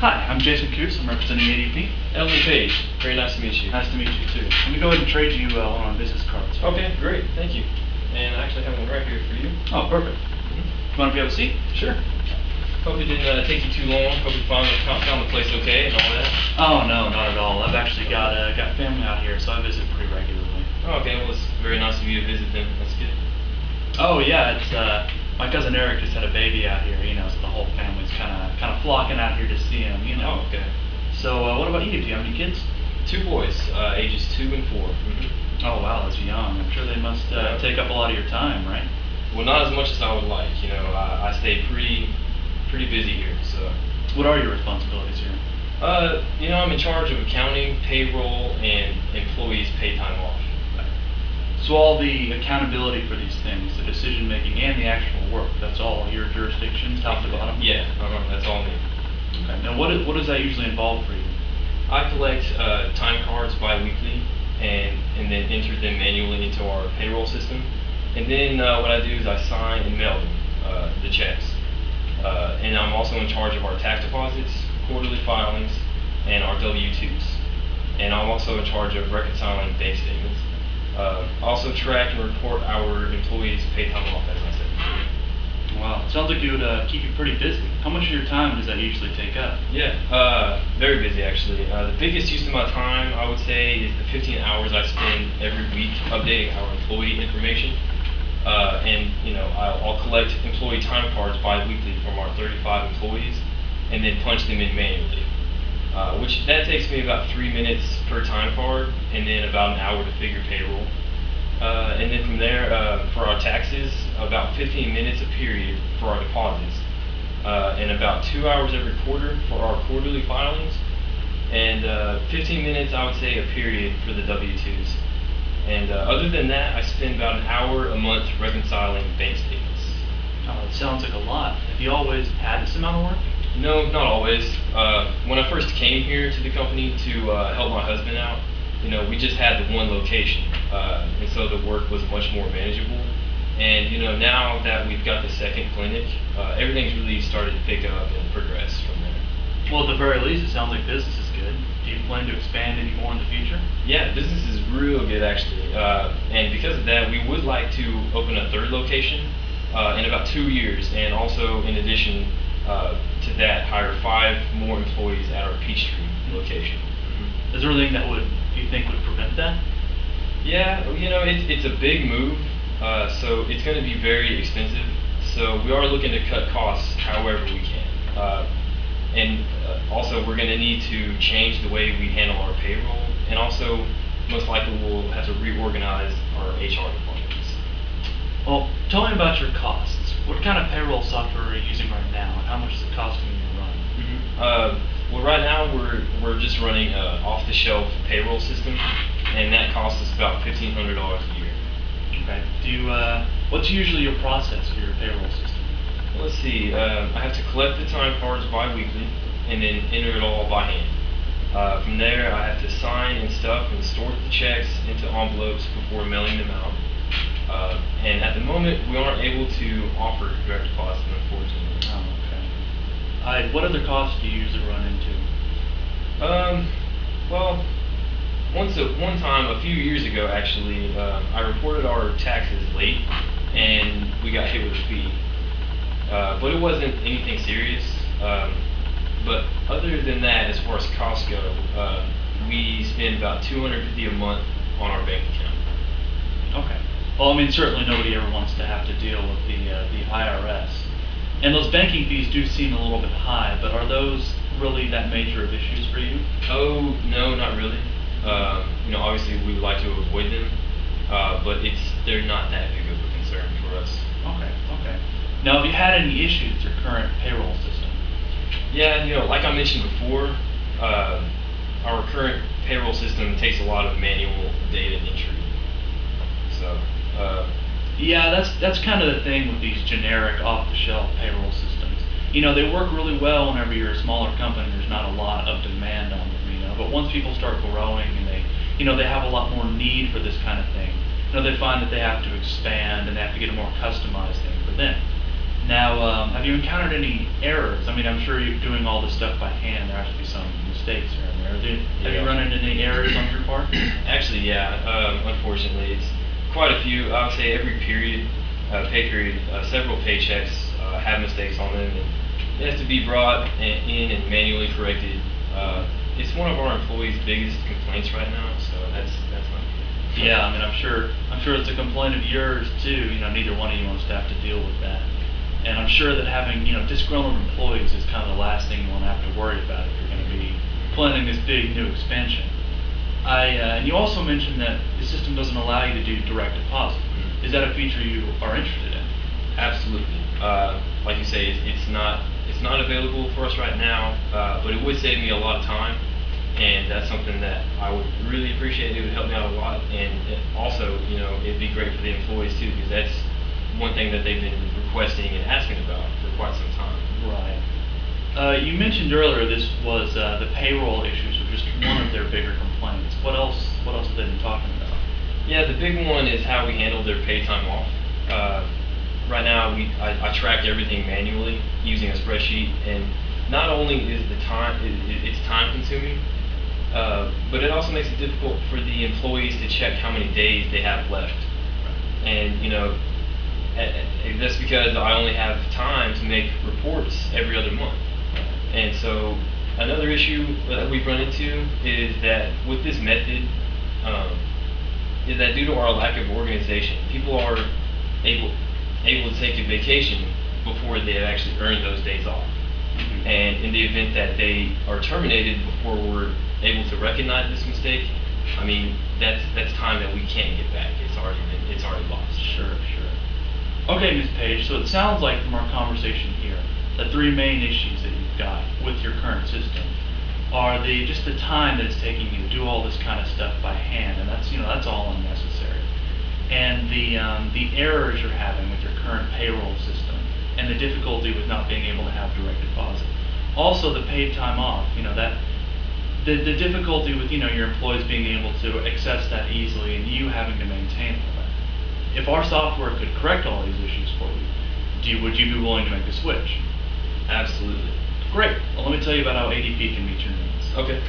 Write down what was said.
Hi, I'm Jason Coos. I'm representing ADP. Ellen Page, very nice to meet you. Nice to meet you too. Let me go ahead and trade you one of my business cards. Okay, great, thank you. And I actually have one right here for you. Oh, perfect. Mind if you have a seat? Sure. Hope it didn't take you too long. Hope you found the place okay and all that. Oh no, not at all. I've actually got family out here, so I visit pretty regularly. Oh, okay, well it's very nice of you to visit them. That's good. Oh yeah, it's my cousin Eric just had a baby out here. So the whole family's kind of flocking out here to see him. Oh, okay. So what about you? Do you have any kids? 2 boys, ages 2 and 4. Oh wow, that's young. I'm sure they must take up a lot of your time, right? Well, not as much as I would like. I stay pretty busy here. So. What are your responsibilities here? I'm in charge of accounting, payroll, and employees' pay time off. So all the accountability for these things, the decision making, and the actual work, that's all your jurisdiction, top to bottom? Yeah, that's all me. Okay. Now what does that usually involve for you? I collect time cards bi-weekly and then enter them manually into our payroll system. And then what I do is I sign and mail them, the checks. And I'm also in charge of our tax deposits, quarterly filings, and our W-2s. And I'm also in charge of reconciling bank statements. Also track and report our employees' pay time off, as I said before. Wow, sounds like you would keep you pretty busy. How much of your time does that usually take up? Yeah, very busy actually. The biggest use of my time, I would say, is the 15 hours I spend every week updating our employee information. I'll collect employee time cards bi-weekly from our 35 employees and then punch them in manually. Which that takes me about 3 minutes per time card and then about an hour to figure payroll. And then from there, for our taxes, about 15 minutes a period for our deposits. And about 2 hours every quarter for our quarterly filings. And 15 minutes, I would say, a period for the W-2s. And other than that, I spend about an hour a month reconciling bank statements. Oh, it sounds like a lot. Have you always had this amount of work? No, not always. When I first came here to the company to help my husband out, we just had the one location, and so the work was much more manageable. And now that we've got the second clinic, everything's really started to pick up and progress from there. Well, at the very least, it sounds like business is good. Do you plan to expand any more in the future? Yeah, business is real good actually, and because of that, we would like to open a third location in about 2 years, and also in addition to that, hire 5 more employees at our Peachtree location. Is there anything that you think would prevent that? Yeah, it's a big move, so it's going to be very expensive. So we are looking to cut costs however we can. And also we're going to need to change the way we handle our payroll, and also most likely we'll have to reorganize our HR departments. Well, tell me about your costs. What kind of payroll software are you using right now, and how much is it costing you to run? Well, right now we're just running an off-the-shelf payroll system, and that costs us about $1,500 a year. Okay. What's usually your process for your payroll system? Well, let's see. I have to collect the time cards bi-weekly, and then enter it all by hand. From there, I have to sign and stuff and store the checks into envelopes before mailing them out. And at the moment, we aren't able to offer direct deposit, unfortunately. Oh, okay. What other costs do you usually run into? Well, one time, a few years ago actually, I reported our taxes late, and we got hit with a fee. But it wasn't anything serious. But other than that, as far as costs go, we spend about $250 a month on our bank account. Okay. Well, I mean, certainly nobody ever wants to have to deal with the IRS. And those banking fees do seem a little bit high, but are those really that major of issues for you? Oh, no, not really. Obviously we would like to avoid them, but they're not that big of a concern for us. Okay. Now, have you had any issues with your current payroll system? Yeah, like I mentioned before, our current payroll system takes a lot of manual data entry. So, yeah, that's kind of the thing with these generic off-the-shelf payroll systems. They work really well whenever you're a smaller company. There's not a lot of demand on them. But once people start growing and they have a lot more need for this kind of thing, they find that they have to expand and they have to get a more customized thing for them. Now, have you encountered any errors? I mean, I'm sure you're doing all this stuff by hand. There has to be some mistakes here and there. Have you run into any errors on your part? Actually, yeah. Unfortunately, it's quite a few. I would say every period, pay period, several paychecks have mistakes on them, and it has to be brought in and manually corrected. It's one of our employees' biggest complaints right now, so that's not good. Yeah, I mean, I'm sure it's a complaint of yours too. You know, neither one of you wants to have to deal with that. And I'm sure that having, disgruntled employees is kind of the last thing you want to have to worry about if you're going to be planning this big new expansion. And you also mentioned that the system doesn't allow you to do direct deposit. Mm-hmm. Is that a feature you are interested in? Absolutely. Like you say, it's not available for us right now, but it would save me a lot of time, and that's something that I would really appreciate. It would help me out a lot, and also, it'd be great for the employees too, because that's one thing that they've been requesting and asking about for quite some time. Right. You mentioned earlier this was the payroll issues were just one of their bigger complaints. What else have they been talking about? Yeah, the big one is how we handle their pay time off. Right now, I track everything manually using a spreadsheet, and not only is it's time consuming, but it also makes it difficult for the employees to check how many days they have left. And that's because I only have time to make reports every other month. And so another issue that we've run into is that with this method, is that due to our lack of organization, people are able to take a vacation before they have actually earned those days off. Mm-hmm. And in the event that they are terminated before we're able to recognize this mistake, I mean, that's time that we can't get back. It's already lost. Sure. Okay, Ms. Page, so it sounds like from our conversation here, the three main issues that you've got with your current system are just the time that it's taking you to do all this kind of stuff by hand, and that's all unnecessary. And the errors you're having with your current payroll system, and the difficulty with not being able to have direct deposit. Also, the paid time off. The difficulty with your employees being able to access that easily, and you having to maintain all that. If our software could correct all these issues for you, would you be willing to make the switch? Absolutely. Great. Well, let me tell you about how ADP can meet your needs. Okay.